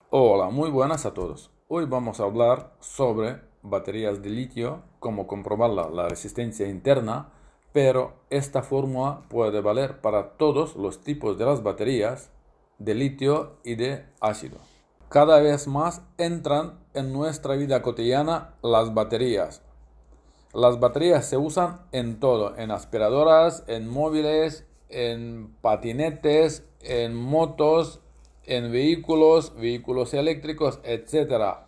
Hola, muy buenas a todos. Hoy vamos a hablar sobre baterías de litio, cómo comprobar la resistencia interna, pero esta fórmula puede valer para todos los tipos de las baterías de litio y de ácido. Cada vez más entran en nuestra vida cotidiana las baterías. Las baterías se usan en todo, en aspiradoras, en móviles, en patinetes, en motos, en vehículos eléctricos, etcétera.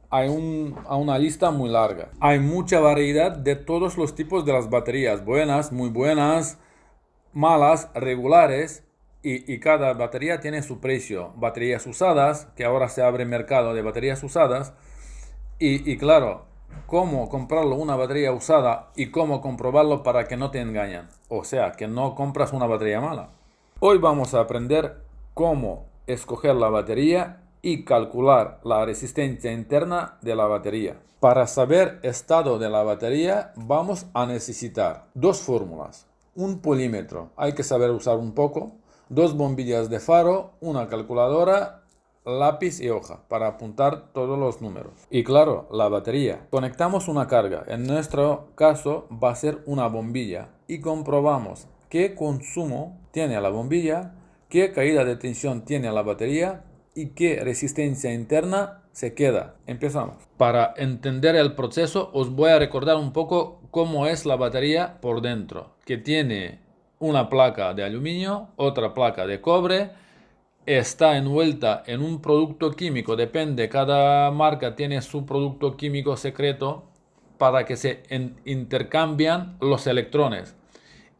Hay una lista muy larga. Hay mucha variedad de todos los tipos de las baterías, buenas, muy buenas, malas, regulares, y cada batería tiene su precio. Baterías usadas, que ahora se abre mercado de baterías usadas, y claro, cómo comprarlo una batería usada y cómo comprobarlo para que no te engañen. O sea, que no compras una batería mala. Hoy vamos a aprender cómo escoger la batería y calcular la resistencia interna de la batería. Para saber estado de la batería vamos a necesitar dos fórmulas, un polímetro, hay que saber usar un poco, dos bombillas de faro, una calculadora, lápiz y hoja para apuntar todos los números. Y claro, la batería. Conectamos una carga, en nuestro caso va a ser una bombilla, y comprobamos qué consumo tiene la bombilla, qué caída de tensión tiene la batería y qué resistencia interna se queda. Empezamos. Para entender el proceso os voy a recordar un poco cómo es la batería por dentro, que tiene una placa de aluminio, otra placa de cobre, está envuelta en un producto químico, depende, cada marca tiene su producto químico secreto para que se intercambian los electrones.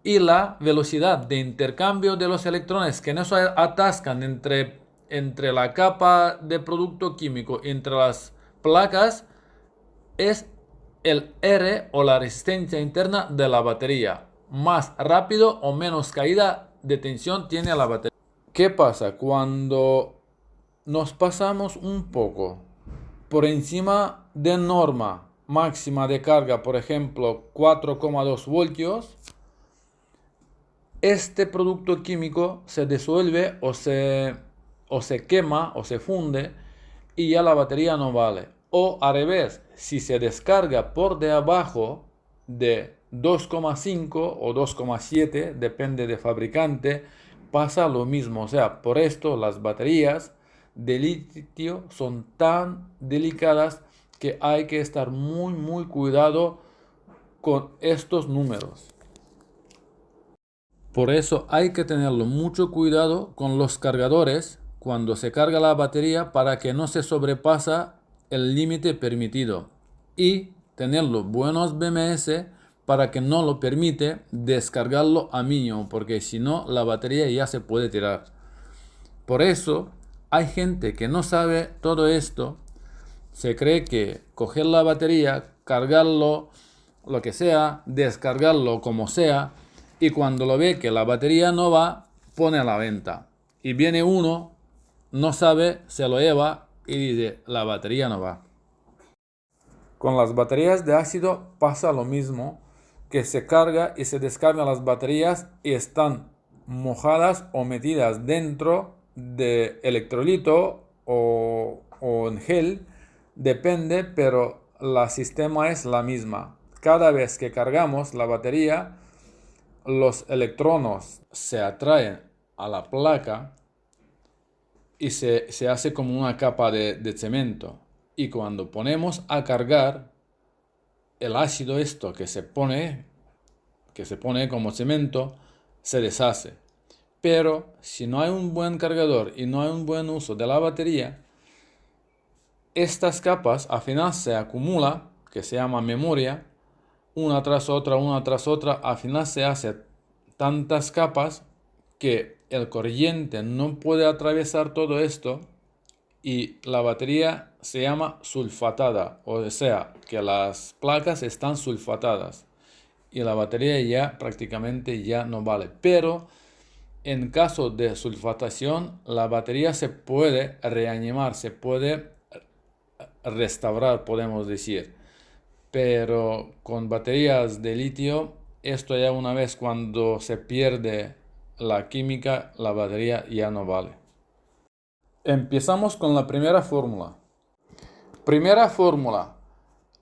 Y la velocidad de intercambio de los electrones que no se atascan entre la capa de producto químico, entre las placas, es el R o la resistencia interna de la batería. Más rápido o menos caída de tensión tiene la batería. ¿Qué pasa cuando nos pasamos un poco por encima de norma máxima de carga, por ejemplo 4,2 voltios? Este producto químico se disuelve o se quema o se funde y ya la batería no vale. O al revés, si se descarga por debajo de 2,5 o 2,7, depende de fabricante, pasa lo mismo. O sea, por esto las baterías de litio son tan delicadas que hay que estar muy cuidado con estos números. Por eso hay que tenerlo mucho cuidado con los cargadores cuando se carga la batería para que no se sobrepasa el límite permitido, y tenerlo buenos BMS para que no lo permite descargarlo a mínimo, porque si no la batería ya se puede tirar. Por eso hay gente que no sabe todo esto, se cree que coger la batería, cargarlo, lo que sea, descargarlo como sea, y cuando lo ve que la batería no va, pone a la venta. Y viene uno, no sabe, se lo lleva y dice, la batería no va. Con las baterías de ácido pasa lo mismo, que se carga y se descargan las baterías y están mojadas o metidas dentro de electrolito o en gel, depende, pero la sistema es la misma. Cada vez que cargamos la batería, los electrones se atraen a la placa y se hace como una capa de cemento. Y cuando ponemos a cargar, el ácido esto que se pone como cemento, se deshace. Pero si no hay un buen cargador y no hay un buen uso de la batería, estas capas al final se acumula, que se llama memoria, una tras otra, al final se hace tantas capas que el corriente no puede atravesar todo esto y la batería se llama sulfatada, o sea, que las placas están sulfatadas y la batería ya prácticamente ya no vale. Pero en caso de sulfatación, la batería se puede reanimar, se puede restaurar, podemos decir. Pero con baterías de litio, esto ya una vez cuando se pierde la química, la batería ya no vale. Empezamos con la primera fórmula. Primera fórmula.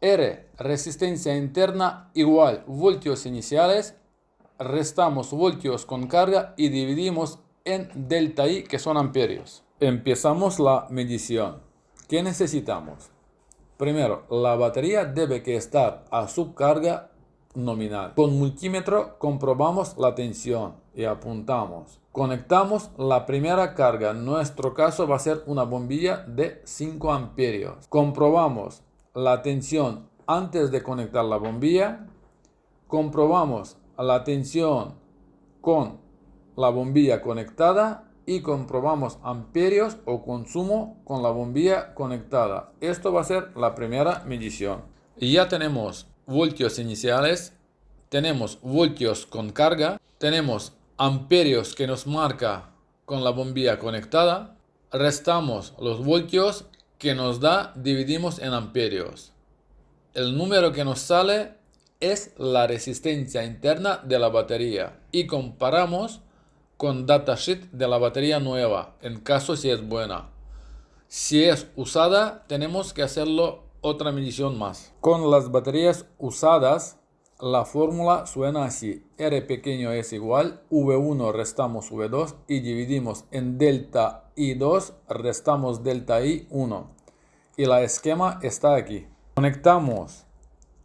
R, resistencia interna igual voltios iniciales. Restamos voltios con carga y dividimos en delta I, que son amperios. Empezamos la medición. ¿Qué necesitamos? Primero, la batería debe que estar a subcarga nominal. Con multímetro comprobamos la tensión y apuntamos. Conectamos la primera carga. En nuestro caso va a ser una bombilla de 5 amperios. Comprobamos la tensión antes de conectar la bombilla. Comprobamos la tensión con la bombilla conectada y comprobamos amperios o consumo con la bombilla conectada. Esto va a ser la primera medición. Y ya tenemos voltios iniciales, tenemos voltios con carga, tenemos amperios que nos marca con la bombilla conectada, restamos los voltios que nos da, dividimos en amperios. El número que nos sale es la resistencia interna de la batería y comparamos con datasheet de la batería nueva, en caso si es buena. Si es usada, tenemos que hacerlo otra medición más. Con las baterías usadas, la fórmula suena así. R pequeño es igual, V1 restamos V2 y dividimos en delta I2, restamos delta I1. Y la esquema está aquí. Conectamos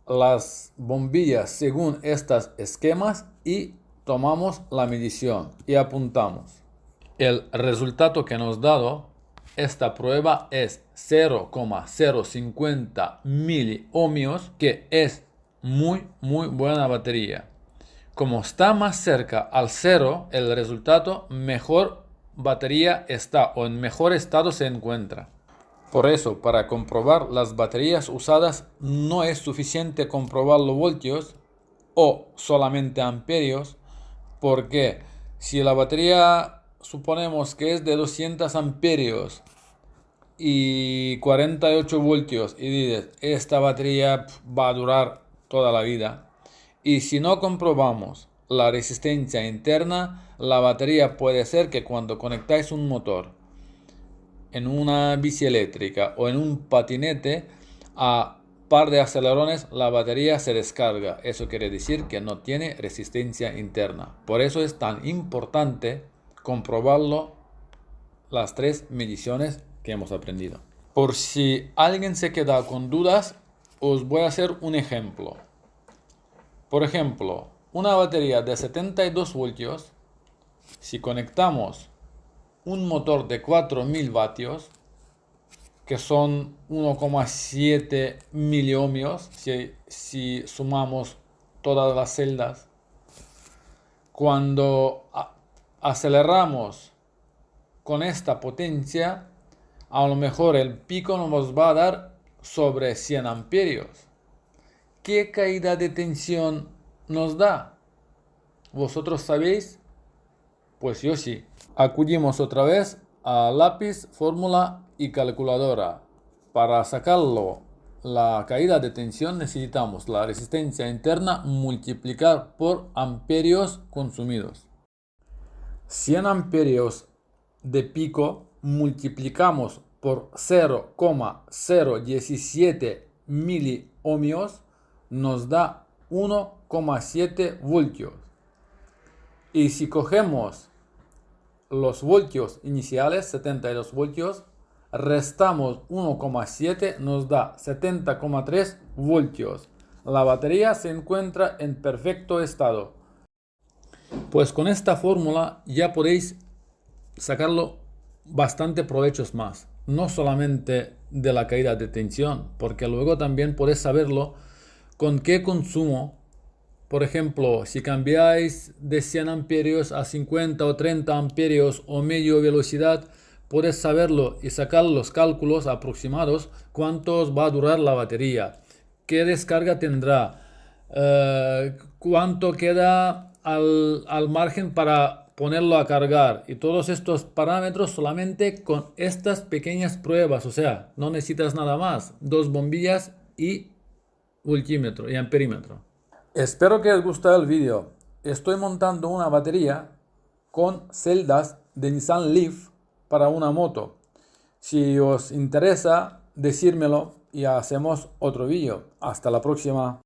las bombillas según estas esquemas y tomamos la medición y apuntamos. El resultado que nos dado esta prueba es 0,050 miliohmios, que es muy buena batería. Como está más cerca al cero el resultado, mejor batería está o en mejor estado se encuentra. Por eso, para comprobar las baterías usadas no es suficiente comprobar los voltios o solamente amperios, porque si la batería suponemos que es de 200 amperios y 48 voltios y dices, esta batería va a durar toda la vida, y si no comprobamos la resistencia interna, la batería puede ser que cuando conectáis un motor en una bici eléctrica o en un patinete a par de acelerones, la batería se descarga. Eso quiere decir que no tiene resistencia interna. Por eso es tan importante comprobarlo las tres mediciones que hemos aprendido. Por si alguien se queda con dudas, os voy a hacer un ejemplo. Por ejemplo, una batería de 72 voltios, si conectamos un motor de 4000 vatios, que son 1,7 miliohmios, si sumamos todas las celdas. Cuando aceleramos con esta potencia, a lo mejor el pico nos va a dar sobre 100 amperios. ¿Qué caída de tensión nos da? ¿Vosotros sabéis? Pues yo sí. Acudimos otra vez a lápiz, fórmula y calculadora. Para sacarlo la caída de tensión necesitamos la resistencia interna multiplicar por amperios consumidos. 100 amperios de pico multiplicamos por 0,017 miliohmios nos da 1,7 voltios. Y si cogemos los voltios iniciales, 72 voltios, restamos 1,7, nos da 70,3 voltios. La batería se encuentra en perfecto estado. Pues con esta fórmula ya podéis sacarlo bastante provechos más. No solamente de la caída de tensión, porque luego también podéis saberlo con qué consumo. Por ejemplo, si cambiáis de 100 amperios a 50 o 30 amperios o medio velocidad, podéis saberlo y sacar los cálculos aproximados cuánto os va a durar la batería, qué descarga tendrá, cuánto queda al margen para ponerlo a cargar, y todos estos parámetros solamente con estas pequeñas pruebas. O sea, no necesitas nada más, 2 bombillas y voltímetro y amperímetro. Espero que os guste el vídeo. Estoy montando una batería con celdas de Nissan Leaf para una moto. Si os interesa, decírmelo y hacemos otro vídeo. Hasta la próxima.